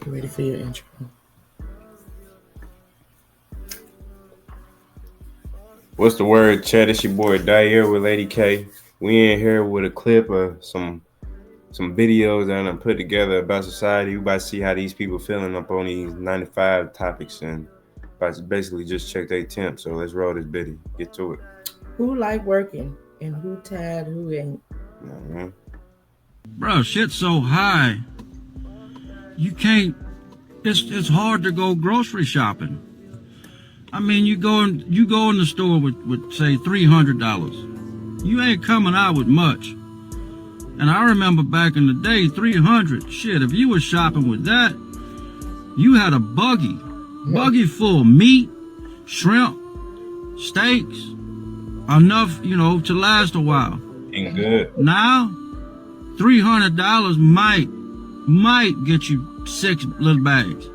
You ready for your intro? What's the word, Chad? It's your boy Dyer with Lady K. We in here with a clip of some videos that I put together about society. We about to see how these people feeling up on these 95 topics and about to basically just check their temp. So let's roll this video. Get to it. Who like working and who tired, who ain't? Mm-hmm. Bro, shit's so high. You can't. It's hard to go grocery shopping. I mean, you go in the store with say $300. You ain't coming out with much. And I remember back in the day, 300. Shit, if you was shopping with that, you had a buggy full of meat, shrimp, steaks, enough, to last a while. Eating good. Now, $300 might get you 6 little bags.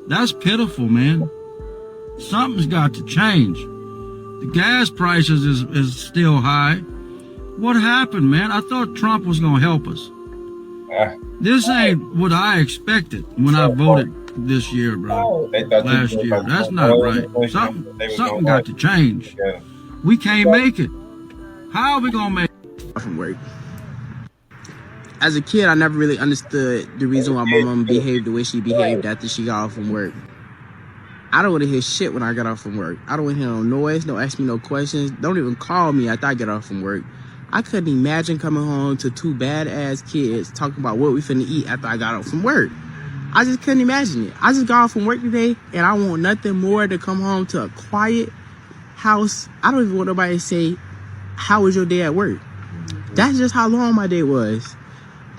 That's pitiful, man. Something's got to change. The gas prices is still high. What happened, man? I thought Trump was gonna help us. This ain't what I expected when I voted this year, bro. Last year. That's not right. Something got to change. We can't make it. How are we gonna make it? From work. As a kid, I never really understood the reason why my mom behaved the way she behaved after she got off from work. I don't want to hear shit when I get off from work. I don't want to hear no noise, don't ask me no questions. Don't even call me after I get off from work. I couldn't imagine coming home to 2 bad-ass kids talking about what we finna eat after I got off from work. I just couldn't imagine it. I just got off from work today, and I want nothing more to come home to a quiet house. I don't even want nobody to say, how was your day at work? That's just how long my day was.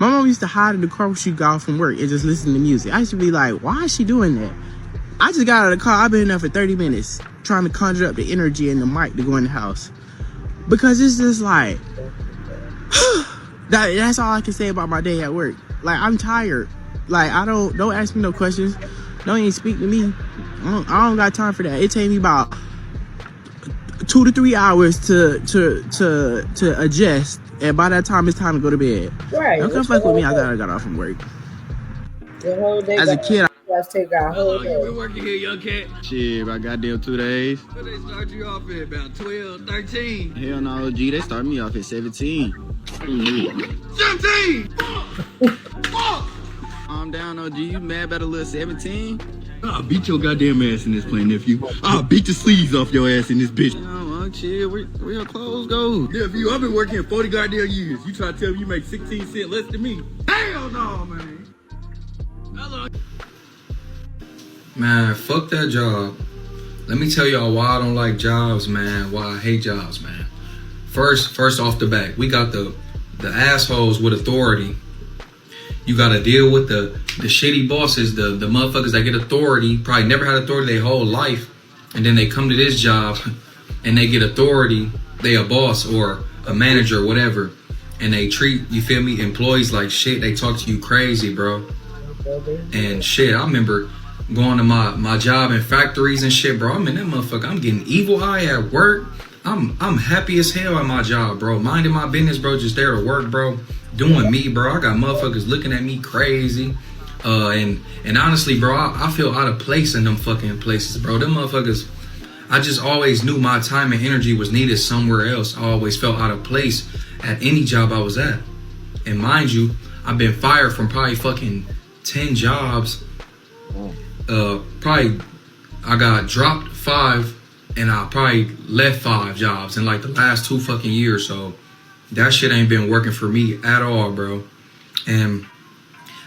My mom used to hide in the car when she got off from work and just listen to music. I used to be like, why is she doing that? I just got out of the car. I've been in there for 30 minutes trying to conjure up the energy and the mic to go in the house. Because it's just like, that's all I can say about my day at work. Like, I'm tired. Like, don't ask me no questions. Don't even speak to me. I don't got time for that. It takes me about 2 to 3 hours to adjust. And by that time, it's time to go to bed. Right. Don't come fuck with me after I got off from work. The whole day. As a kid, let's take our whole day. You been working here, young cat? shit, about goddamn 2 days. Where they start you off at? About 12, 13? Hell no, G, they started me off at 17. 17! Fuck! Calm down, OG. You mad about a little 17? I'll beat your goddamn ass in this plane, nephew. I'll beat the sleeves off your ass in this bitch. No, chill. Where your clothes go? Nephew, I've been working here 40 goddamn years. You try to tell me you make 16 cents less than me? Hell no, man. Hello. Man, fuck that job. Let me tell y'all why I don't like jobs, man. Why I hate jobs, man. First off the bat, we got the assholes with authority. You gotta deal with the shitty bosses, the motherfuckers that get authority, probably never had authority their whole life, and then they come to this job and they get authority, they a boss or a manager or whatever, and they treat, you feel me, employees like shit. They talk to you crazy, bro. And shit, I remember going to my job in factories and shit, bro. I'm in that motherfucker. I'm getting evil eye at work. I'm happy as hell at my job, bro. Minding my business, bro. Just there to work, bro. Doing me, bro. I got motherfuckers looking at me crazy. And honestly, bro, I feel out of place in them fucking places, bro. Them motherfuckers, I just always knew my time and energy was needed somewhere else. I always felt out of place at any job I was at. And mind you, I've been fired from probably fucking 10 jobs. Probably I got dropped 5 and I probably left 5 jobs in like the last 2 fucking years. So that shit ain't been working for me at all, bro. And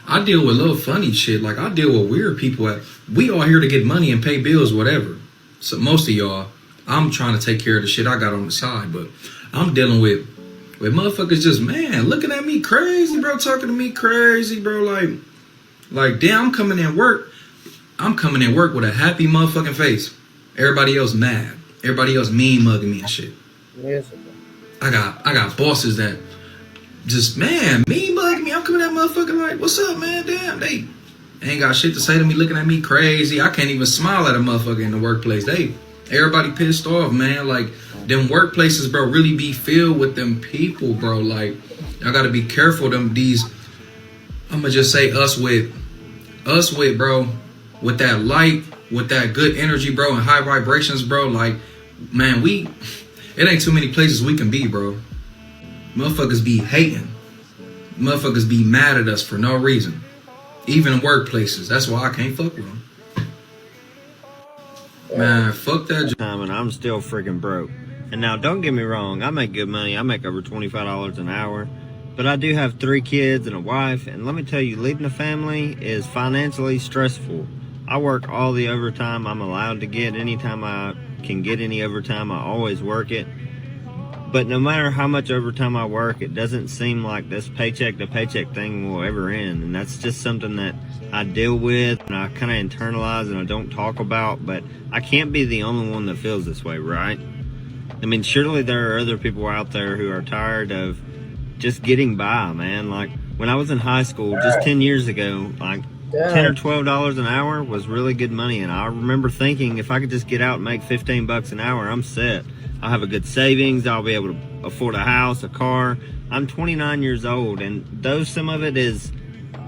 I deal with little funny shit. Like, I deal with weird people. We all here to get money and pay bills, whatever. So most of y'all, I'm trying to take care of the shit I got on the side, but I'm dealing with motherfuckers just, man, looking at me crazy, bro, talking to me crazy, bro. Like damn, I'm coming in work with a happy motherfucking face. Everybody else mad. Everybody else mean mugging me and shit. Yes. I got bosses that just, man, mean mugging me. I'm coming at motherfucker like, what's up, man? Damn, they ain't got shit to say to me, looking at me crazy. I can't even smile at a motherfucker in the workplace. Everybody pissed off, man. Like, them workplaces, bro, really be filled with them people, bro. Like, y'all gotta be careful. I'ma just say us with us with, bro, with that light, with that good energy, bro, and high vibrations, bro. Like, man, it ain't too many places we can be, bro. Motherfuckers be hating. Motherfuckers be mad at us for no reason. Even in workplaces. That's why I can't fuck with them. Man, fuck that time, and I'm still freaking broke. And now, don't get me wrong, I make good money. I make over $25 an hour. But I do have 3 kids and a wife, and let me tell you, leading a family is financially stressful. I work all the overtime I'm allowed to get. Anytime I can get any overtime, I always work it. But no matter how much overtime I work, it doesn't seem like this paycheck to paycheck thing will ever end. And that's just something that I deal with and I kind of internalize and I don't talk about. But I can't be the only one that feels this way, right? I mean, surely there are other people out there who are tired of just getting by, man. Like when I was in high school just 10 years ago, like $10 or $12 an hour was really good money. And I remember thinking if I could just get out and make $15 an hour, I'm set. I'll have a good savings. I'll be able to afford a house, a car. I'm 29 years old, and though some of it is,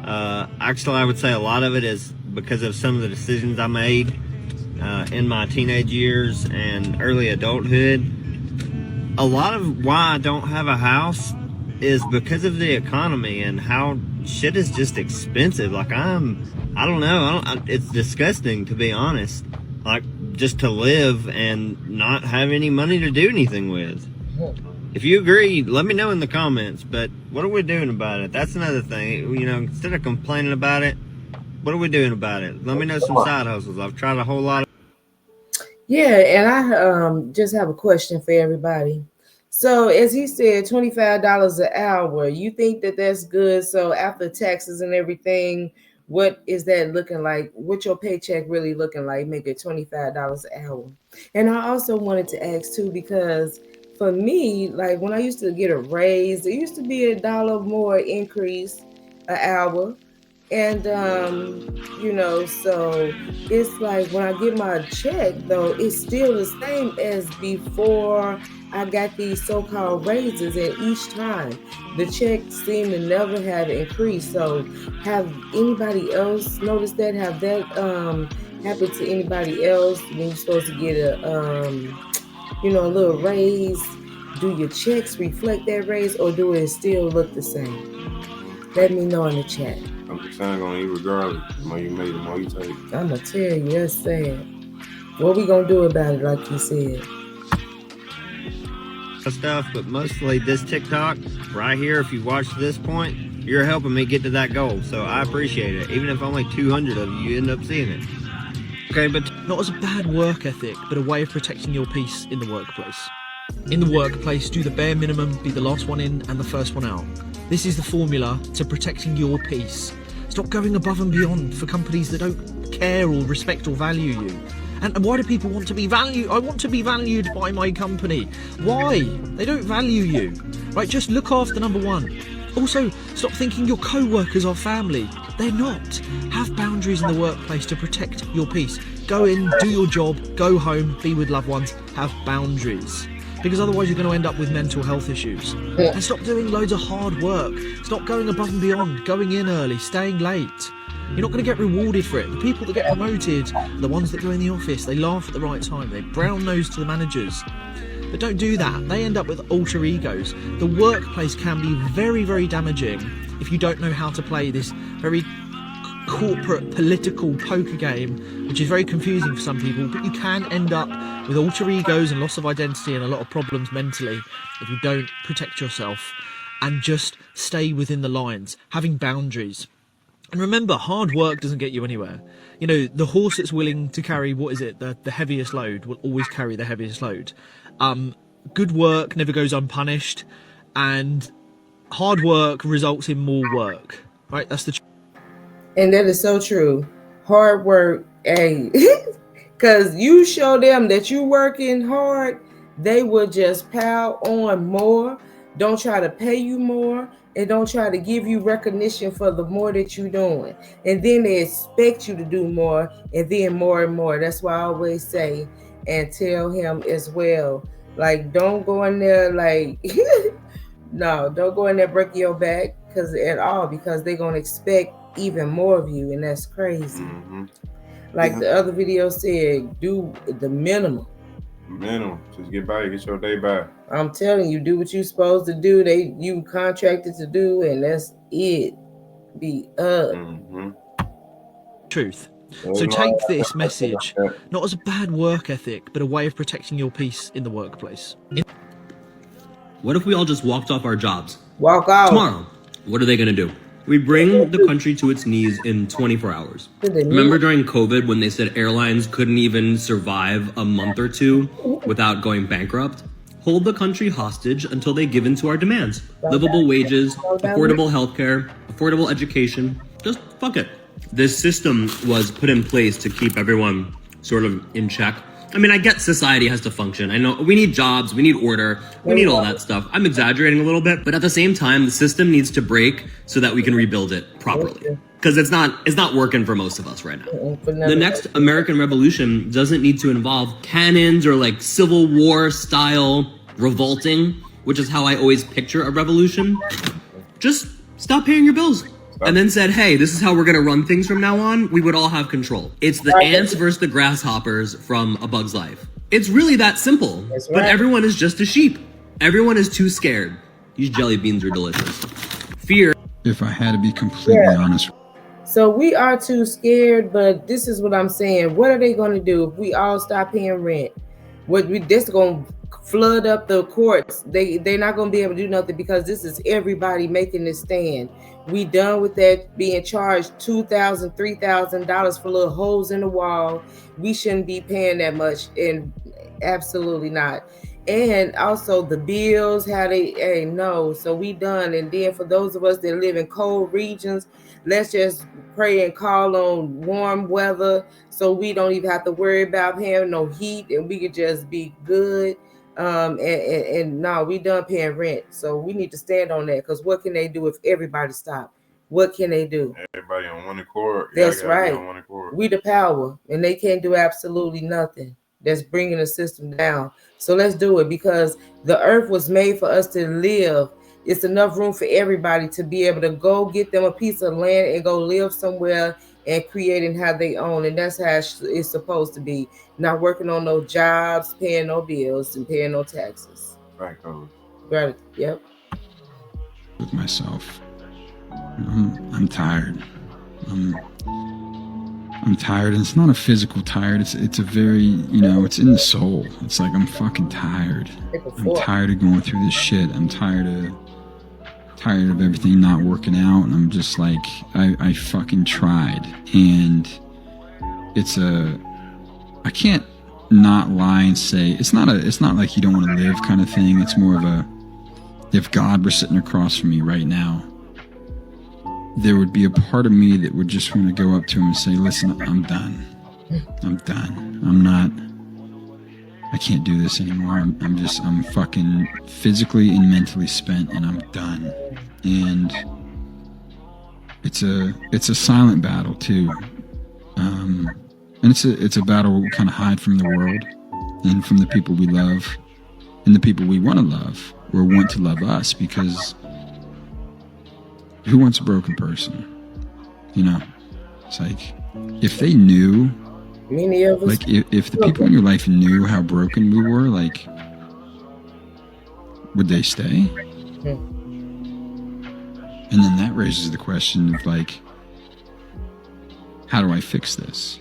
actually I would say a lot of it is because of some of the decisions I made in my teenage years and early adulthood. A lot of why I don't have a house is because of the economy and how shit is just expensive. Like I don't know, it's disgusting to be honest. Like just to live and not have any money to do anything with. If you agree, let me know in the comments, but what are we doing about it? That's another thing, you know, instead of complaining about it, what are we doing about it? Let me know some side hustles. I've tried a whole lot of. Yeah, and I just have a question for everybody. So as he said, $25 an hour, you think that that's good? So after taxes and everything, what is that looking like? What's your paycheck really looking like? Make it $25 an hour. And I also wanted to ask too, because for me, like when I used to get a raise, it used to be $1 more increase an hour. And you know, so it's like when I get my check though, it's still the same as before I got these so-called raises, and each time the check seemed to never have increased. So have anybody else noticed that? Have that happened to anybody else when you're supposed to get a you know, a little raise? Do your checks reflect that raise, or do it still look the same? Let me know in the chat. I'm just saying, gonna eat regardless. The more you make, the more you take. I'm gonna tell you, that's sad. What we gonna do about it, like you said? Stuff, but mostly this TikTok right here. If you watch to this point, you're helping me get to that goal, so I appreciate it. Even if only 200 of you end up seeing it. Okay, but not as a bad work ethic, but a way of protecting your peace in the workplace. In the workplace, do the bare minimum, be the last one in and the first one out. This is the formula to protecting your peace. Stop going above and beyond for companies that don't care or respect or value you. And why do people want to be valued? I want to be valued by my company. Why? They don't value you. Right, just look after number one. Also, stop thinking your co-workers are family. They're not. Have boundaries in the workplace to protect your peace. Go in, do your job, go home, be with loved ones, have boundaries. Because otherwise you're going to end up with mental health issues. And stop doing loads of hard work. Stop going above and beyond, going in early, staying late. You're not going to get rewarded for it. The people that get promoted are the ones that go in the office. They laugh at the right time. They brown nose to the managers. But don't do that. They end up with alter egos. The workplace can be very, very damaging if you don't know how to play this very corporate political poker game, which is very confusing for some people, but you can end up with alter egos and loss of identity and a lot of problems mentally if you don't protect yourself and just stay within the lines, having boundaries. And remember, hard work doesn't get you anywhere. You know, the horse that's willing to carry, the heaviest load will always carry the heaviest load. Good work never goes unpunished, and hard work results in more work. Right? That's the truth. And that is so true. Hard work, hey, because you show them that you're working hard, they will just pile on more. Don't try to pay you more, and don't try to give you recognition for the more that you're doing. And then they expect you to do more, and then more and more. That's why I always say and tell him as well, like, don't go in there like, no, don't go in there breaking your back because they're going to expect even more of you, and that's crazy. Mm-hmm. Like the other video said, do the minimum. Minimum. Just get by, get your day by. I'm telling you, do what you're supposed to do. You contracted to do, and that's it. Be up. Mm-hmm. Truth. So take this message not as a bad work ethic, but a way of protecting your peace in the workplace. What if we all just walked off our jobs? Walk out. Tomorrow, what are they going to do? We bring the country to its knees in 24 hours. Remember during COVID when they said airlines couldn't even survive a month or two without going bankrupt? Hold the country hostage until they give in to our demands. Livable wages, affordable healthcare, affordable education. Just fuck it. This system was put in place to keep everyone sort of in check. I mean, I get society has to function. I know we need jobs, we need order, we need all that stuff. I'm exaggerating a little bit, but at the same time, the system needs to break so that we can rebuild it properly. Because it's not working for most of us right now. The next American Revolution doesn't need to involve cannons or like Civil War style revolting, which is how I always picture a revolution. Just stop paying your bills. And then said, hey, this is how we're going to run things from now on, we would all have control. It's the ants versus the grasshoppers from A Bug's Life. It's really that simple. But everyone is just a sheep. Everyone is too scared. These jelly beans are delicious. Fear. If I had to be completely honest. So we are too scared, but this is what I'm saying. What are they going to do if we all stop paying rent? This going to flood up the courts. They're not going to be able to do nothing because this is everybody making this stand. We done with that being charged $2,000, $3,000 for little holes in the wall. We shouldn't be paying that much, and absolutely not. And also the bills, how they no. So we done. And then for those of us that live in cold regions, let's just pray and call on warm weather so we don't even have to worry about having no heat, and we could just be good. And no, we done paying rent, so we need to stand on that. Because what can they do if everybody stop? What can they do? Everybody on one accord. That's right. We the power, and they can't do absolutely nothing. That's bringing the system down. So let's do it, because the earth was made for us to live. It's enough room for everybody to be able to go get them a piece of land and go live somewhere and create and have their own. And that's how it's supposed to be. Not working on no jobs, paying no bills, and paying no taxes. Right, Coach. Right. Yep. With myself, I'm tired. I'm tired, and it's not a physical tired. It's a very, it's in the soul. It's like I'm fucking tired. I'm tired of going through this shit. I'm tired of everything not working out, and I'm just like, I fucking tried, and I can't not lie and say it's not like you don't want to live kind of thing. It's more of a, if God were sitting across from me right now, there would be a part of me that would just want to go up to him and say, listen, I'm done. I can't do this anymore. I'm fucking physically and mentally spent, and I'm done. And it's a silent battle too. And it's a battle we kind of hide from the world and from the people we love and the people we want to love or want to love us, because who wants a broken person? It's like, if they knew, many of us, like if the people in your life knew how broken we were, like, would they stay? And then that raises the question of like, how do I fix this?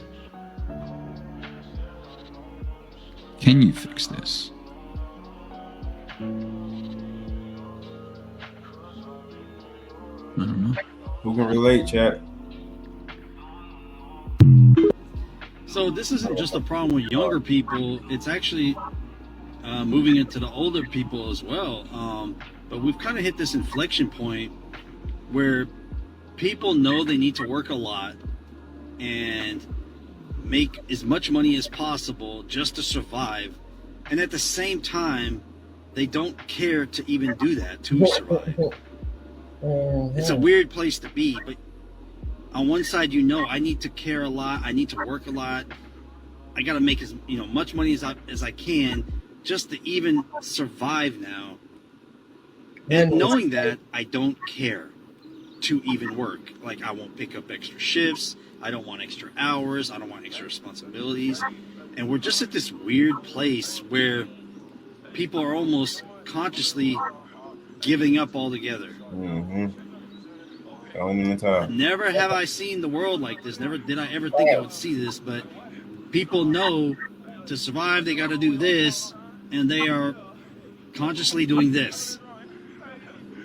Can you fix this? I don't know. Who can relate, chat? So this isn't just a problem with younger people. It's actually moving into the older people as well. But we've kind of hit this inflection point where people know they need to work a lot and make as much money as possible just to survive. And at the same time, they don't care to even do that to survive. It's a weird place to be, but on one side, I need to care a lot. I need to work a lot. I got to make as much money as I can just to even survive now. And knowing that, I don't care to even work. Like, I won't pick up extra shifts. I don't want extra hours. I don't want extra responsibilities. And we're just at this weird place where people are almost consciously giving up altogether. Mm-hmm. Going in the top. Never have I seen the world like this. Never did I ever think I would see this. But people know to survive, they got to do this. And they are consciously doing this.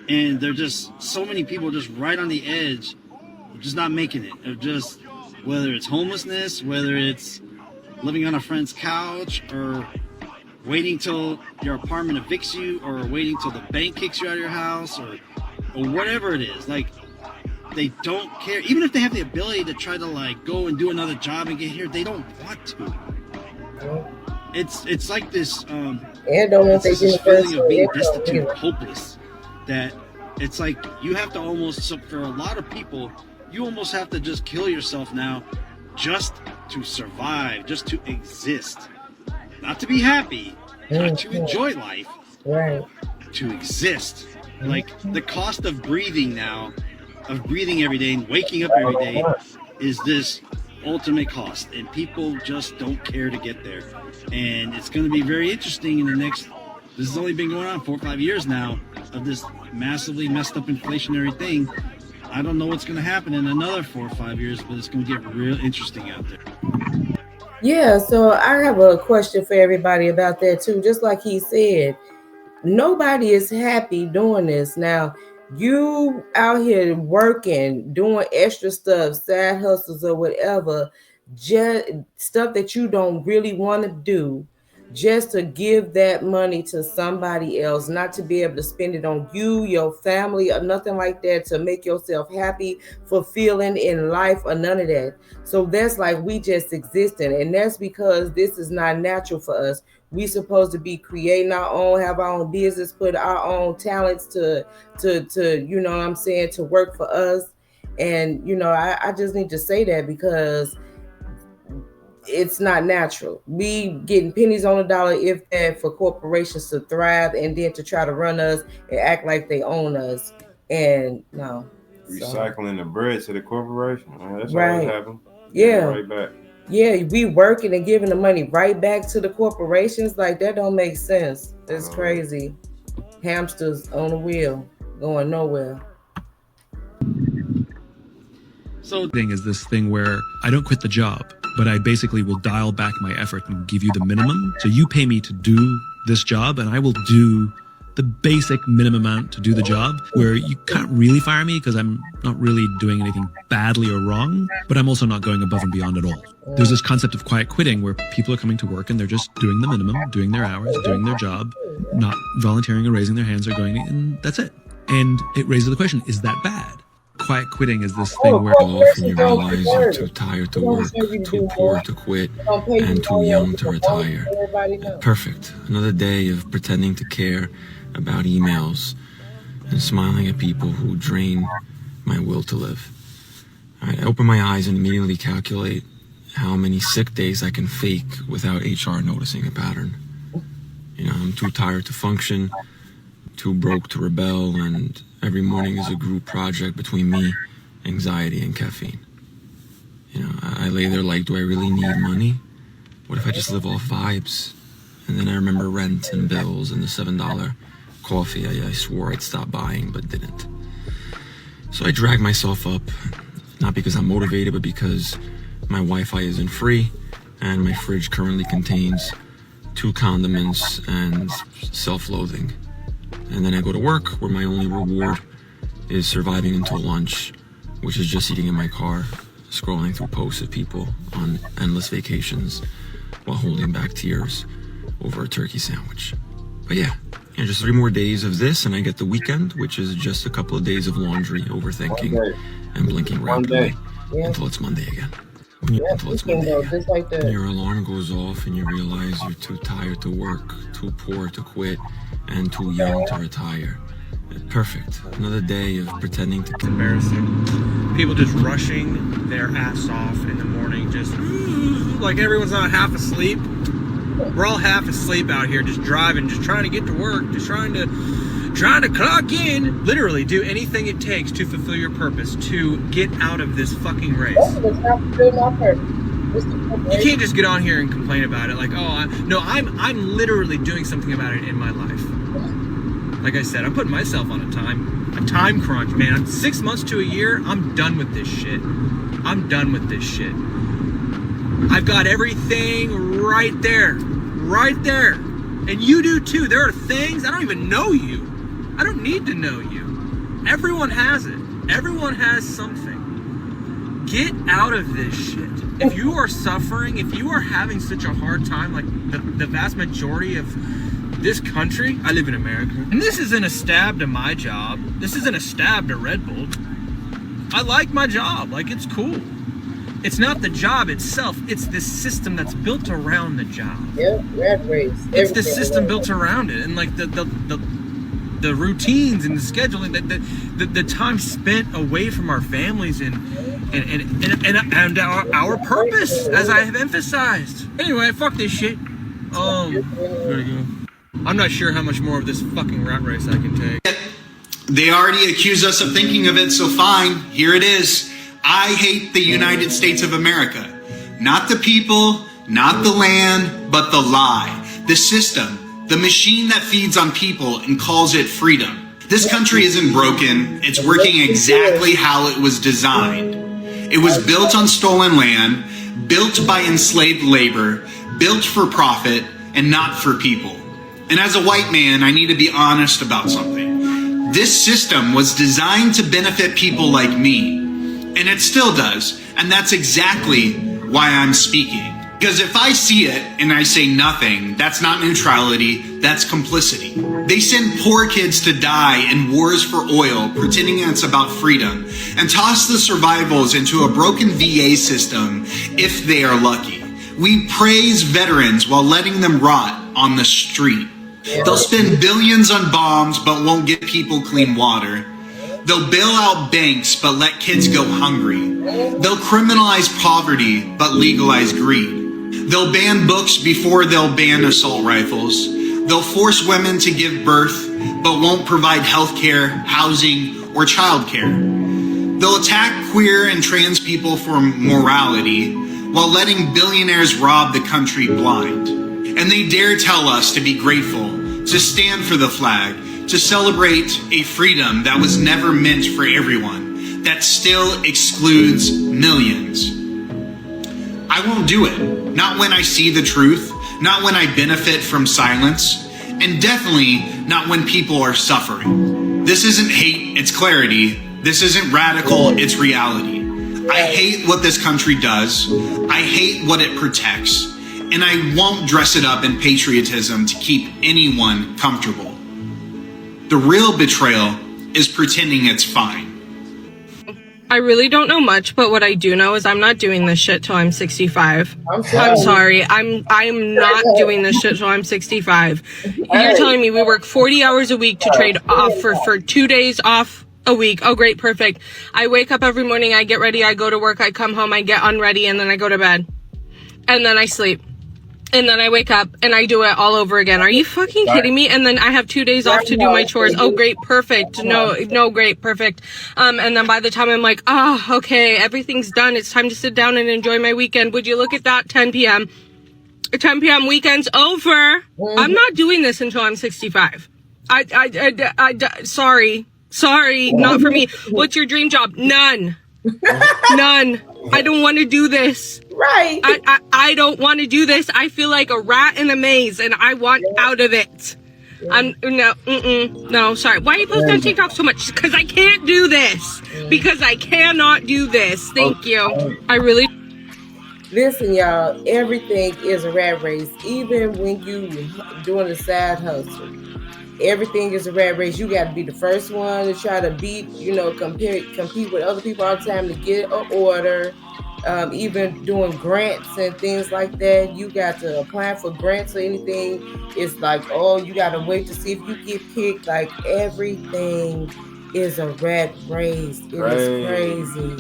And they're just, so many people are just right on the edge, just not making it. Of just, whether it's homelessness, whether it's living on a friend's couch, or waiting till your apartment evicts you, or waiting till the bank kicks you out of your house, or whatever it is. Like, they don't care. Even if they have the ability to try to, like, go and do another job and get here, they don't want to. It's like this, it's this feeling of being destitute, hopeless. That it's like you have to almost, so for a lot of people, you almost have to just kill yourself now just to survive, just to exist. Not to be happy, not to enjoy life, right? To exist. Like, the cost of breathing now, of breathing every day and waking up every day, is this ultimate cost. And people just don't care to get there. And it's going to be very interesting in the next, this has only been going on 4 or 5 years now, of this massively messed up inflationary thing. I don't know what's going to happen in another 4 or 5 years, but it's going to get real interesting out there. Yeah, so I have a question for everybody about that too. Just like he said, nobody is happy doing this. Now, you out here working, doing extra stuff, side hustles or whatever, just stuff that you don't really want to do, just to give that money to somebody else, not to be able to spend it on you, your family, or nothing like that, to make yourself happy, fulfilling in life, or none of that. So that's like we just existing, and that's because this is not natural for us. We supposed to be creating our own, have our own business, put our own talents to you know what I'm saying, to work for us. And you know, I just need to say that because it's not natural. We getting pennies on the dollar, if that, for corporations to thrive and then to try to run us and act like they own us. And no, recycling the bread to the corporation. That's right. always happened. Yeah, right back. Yeah, we working and giving the money right back to the corporations. Like, that don't make sense. That's crazy. Hamsters on a wheel going nowhere. So thing is this thing where I don't quit the job, but I basically will dial back my effort and give you the minimum. So you pay me to do this job, and I will do the basic minimum amount to do the job, where you can't really fire me because I'm not really doing anything badly or wrong, but I'm also not going above and beyond at all. There's this concept of quiet quitting where people are coming to work and they're just doing the minimum, doing their hours, doing their job, not volunteering or raising their hands or going, and that's it. And it raises the question, is that bad? Quiet quitting is this thing where often you realize you're too tired to work, too poor to quit, and too young to retire. Perfect. Another day of pretending to care about emails and smiling at people who drain my will to live. I open my eyes and immediately calculate how many sick days I can fake without HR noticing a pattern. You know, I'm too tired to function, too broke to rebel, and every morning is a group project between me, anxiety, and caffeine. You know, I lay there like, do I really need money? What if I just live off vibes? And then I remember rent and bills and the $7 coffee I swore I'd stop buying but didn't. So I drag myself up, not because I'm motivated, but because my Wi-Fi isn't free and my fridge currently contains 2 condiments and self-loathing. And then I go to work, where my only reward is surviving until lunch, which is just sitting in my car, scrolling through posts of people on endless vacations while holding back tears over a turkey sandwich. But yeah, just 3 more days of this and I get the weekend, which is just a couple of days of laundry, overthinking, and blinking rapidly until it's Monday again. Until it's Monday again. Your alarm goes off and you realize you're too tired to work, too poor to quit, and too young to retire. Perfect. Another day of pretending to... Embarrassing. People just rushing their ass off in the morning, just like everyone's not half asleep. We're all half asleep out here, just driving, just trying to get to work, just trying to clock in. Literally do anything it takes to fulfill your purpose, to get out of this fucking race. You can't just get on here and complain about it like, oh, I'm literally doing something about it in my life. Like I said, I'm putting myself on a time crunch, man. 6 months to a year, I'm done with this shit. I'm done with this shit. I've got everything right there. And you do too. There are things, I don't even know you. I don't need to know you. Everyone has it. Everyone has something. Get out of this shit. If you are suffering, if you are having such a hard time, like the vast majority of this country, I live in America, and this isn't a stab to my job. This isn't a stab to Red Bull. I like my job. Like, it's cool. It's not the job itself. It's the system that's built around the job. Yep, red race. It's the system built around it, and like the routines and the scheduling, the time spent away from our families and our purpose, as I have emphasized. Anyway, fuck this shit. There we go. I'm not sure how much more of this fucking rat race I can take. They already accuse us of thinking of it, so fine, here it is. I hate the United States of America. Not the people, not the land, but the lie. The system, the machine that feeds on people and calls it freedom. This country isn't broken, it's working exactly how it was designed. It was built on stolen land, built by enslaved labor, built for profit, and not for people. And as a white man, I need to be honest about something. This system was designed to benefit people like me, and it still does, and that's exactly why I'm speaking. Because if I see it and I say nothing, that's not neutrality, that's complicity. They send poor kids to die in wars for oil, pretending it's about freedom, and toss the survivals into a broken VA system if they are lucky. We praise veterans while letting them rot on the street. They'll spend billions on bombs but won't get people clean water. They'll bail out banks but let kids go hungry. They'll criminalize poverty but legalize greed. They'll ban books before they'll ban assault rifles. They'll force women to give birth but won't provide health care, housing, or child care. They'll attack queer and trans people for morality while letting billionaires rob the country blind. And they dare tell us to be grateful, to stand for the flag, to celebrate a freedom that was never meant for everyone, that still excludes millions. I won't do it. Not when I see the truth, not when I benefit from silence, and definitely not when people are suffering. This isn't hate, it's clarity. This isn't radical, it's reality. I hate what this country does. I hate what it protects. And I won't dress it up in patriotism to keep anyone comfortable. The real betrayal is pretending it's fine. I really don't know much, but what I do know is I'm not doing this shit till I'm 65. I'm sorry. I'm not doing this shit till I'm 65. You're telling me we work 40 hours a week to trade off for 2 days off a week. Oh, great. Perfect. I wake up every morning. I get ready. I go to work. I come home. I get unready, and then I go to bed. And then I sleep. And then I wake up and I do it all over again. Are you fucking kidding me? And then I have 2 days off to do my chores. Oh, great. Perfect. No, great. Perfect. And then by the time I'm like, oh, okay, everything's done. It's time to sit down and enjoy my weekend. Would you look at that? 10 p.m. 10 p.m. weekend's over. I'm not doing this until I'm 65. Sorry, not for me. What's your dream job? None. None. I don't want to do this. Right. I don't want to do this. I feel like a rat in a maze and I want out of it. No, sorry. Why are you posting on TikTok so much? Because I can't do this. Because I cannot do this. Thank you. I really... Listen, y'all, everything is a rat race. Even when you doing a side hustle, everything is a rat race. You got to be the first one to try to beat, compete with other people all the time to get an order. Even doing grants and things like that, you got to apply for grants or anything. It's like, oh, you got to wait to see if you get picked. Like, everything is a rat race. It is crazy.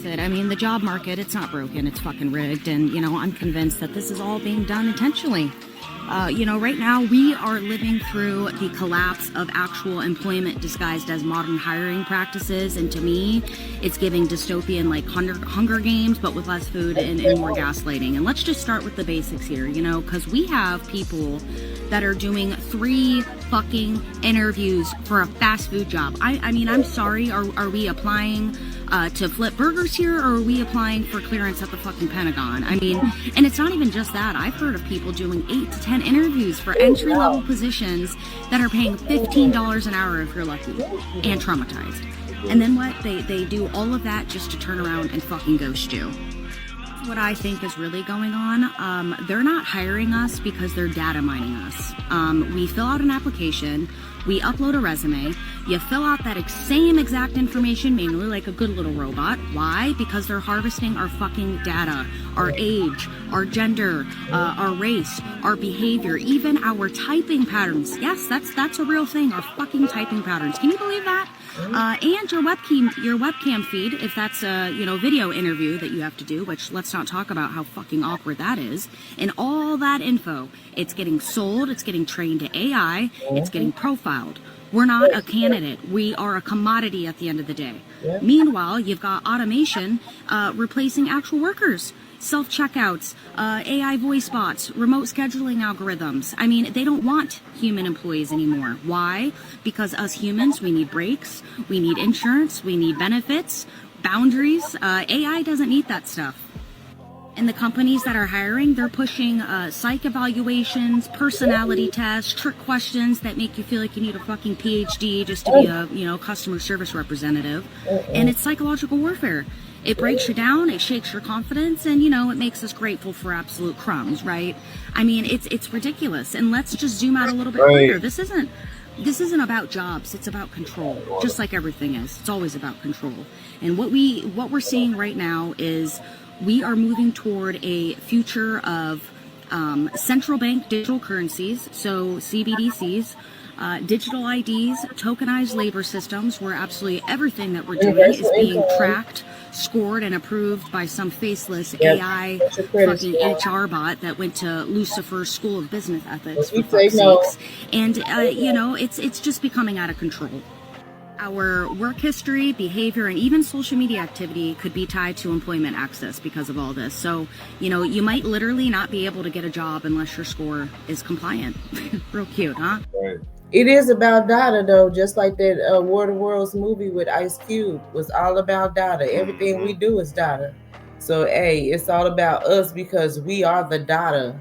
with it. I mean, the job market, it's not broken, it's fucking rigged. And, you know, I'm convinced that this is all being done intentionally. You know, right now we are living through the collapse of actual employment disguised as modern hiring practices. And to me, it's giving dystopian like Hunger Games, but with less food and more gaslighting. And let's just start with the basics here, you know, because we have people that are doing 3 fucking interviews for a fast food job. I mean, I'm sorry, are we applying to flip burgers here, or are we applying for clearance at the fucking Pentagon? I mean, and it's not even just that. I've heard of people doing 8 to 10 interviews for entry-level positions that are paying $15 an hour if you're lucky, and traumatized. And then what? They do all of that just to turn around and fucking ghost you. What I think is really going on, they're not hiring us because they're data mining us. We fill out an application, we upload a resume, you fill out that same exact information manually like a good little robot. Why? Because they're harvesting our fucking data, our age, our gender, our race, our behavior, even our typing patterns. Yes, that's a real thing, our fucking typing patterns. Can you believe that? And your webcam feed, if that's a, you know, video interview that you have to do, which let's not talk about how fucking awkward that is. And all that info, it's getting sold, it's getting trained to AI, it's getting profiled. We're not a candidate. We are a commodity at the end of the day. Meanwhile, you've got automation replacing actual workers. Self-checkouts, AI voice bots, remote scheduling algorithms. I mean, they don't want human employees anymore. Why? Because us humans, we need breaks, we need insurance, we need benefits, boundaries. AI doesn't need that stuff. And the companies that are hiring, they're pushing psych evaluations, personality tests, trick questions that make you feel like you need a fucking PhD just to be a, you know, customer service representative. And it's psychological warfare. It breaks you down, it shakes your confidence, and, you know, it makes us grateful for absolute crumbs, right? I mean, it's ridiculous. And let's just zoom out a little bit further. This isn't about jobs, it's about control. Just like everything is. It's always about control. And what we're seeing right now is we are moving toward a future of central bank digital currencies, so CBDCs, digital IDs, tokenized labor systems, where absolutely everything that we're doing is being tracked, scored, and approved by some faceless AI fucking HR bot that went to Lucifer's School of Business Ethics, for fuck's sakes. And, you know, it's just becoming out of control. Our work history, behavior, and even social media activity could be tied to employment access because of all this. So, you know, you might literally not be able to get a job unless your score is compliant. Real cute, huh? Right. It is about data, though, just like that War of the Worlds movie with Ice Cube was all about data. Everything we do is data. So, hey, it's all about us because we are the data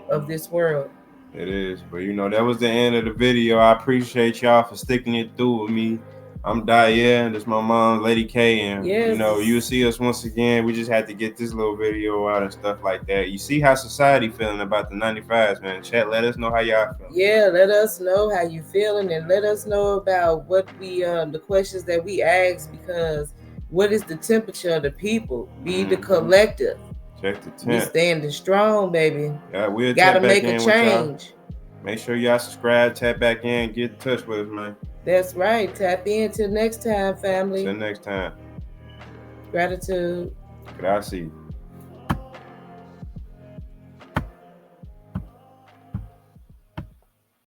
of this world. It is. But, you know, that was the end of the video. I appreciate y'all for sticking it through with me. I'm Daya, and this is my mom, Lady K. And, you know, you'll see us once again. We just had to get this little video out and stuff like that. You see how society feeling about the 95s, man. Chat, let us know how y'all feel. Yeah, let us know how you feeling, and let us know about what we, the questions that we ask, because what is the temperature of the people? Be the collective. Check the tent. We standing strong, baby. Yeah, we'll gotta make a change. Make sure y'all subscribe, tap back in, get in touch with us, man. That's right. Tap in. Till next time, family. Till next time. Gratitude. Gracias.